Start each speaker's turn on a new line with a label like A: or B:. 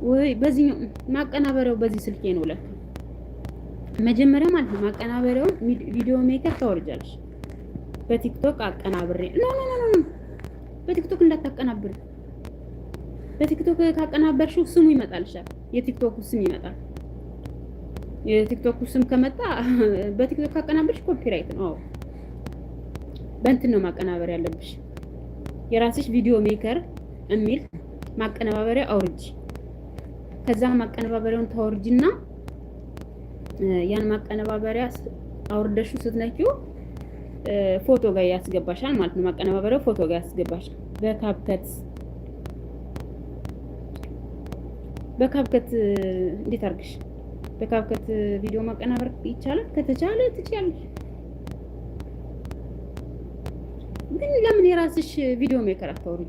A: ወይ በዚህ ማቀናበሪያው በዚህ ስልኬ ነው ለካ መጀመሪያ ማለት ነው። ማቀናበሪያውን ቪዲዮ ሜከር ታወርጃለሽ። በቲክቶክ አቀናብሬ ኖ ኖ ኖ ኖ በቲክቶክ እንዳታቀናብሪ። በቲክቶክ ካቀናበርሽው ስሙ ይመጣልሻል። የቲክቶኩ ስም ይመጣል። የቲክቶኩ ስም ከመጣ በቲክቶክ ካቀናበርሽ ኮፒራይት ነው። አዎ በእንትን ነው ማቀናበር ያለብሽ። የራስሽ ቪዲዮ ሜከር የሚል ማቀነባበሪያ አውርጂ። ከዛ ማቀነባበሪያውን ታወርጂና ያን ማቀነባበሪያ አውርደሹ ስትነኪው ፎቶ ጋር ያስገባሻል ማለት ነው። ማቀነባበሪያው ፎቶ ጋር ያስገባሻል። በካፕከት እንዴት አድርግሽ በካፕከት ቪዲዮ ማቀናበር ይቻላል። ከተቻለ ትችያለሽ። ግን ለምን የራስሽ ቪዲዮ ሜከር አታወርጂ?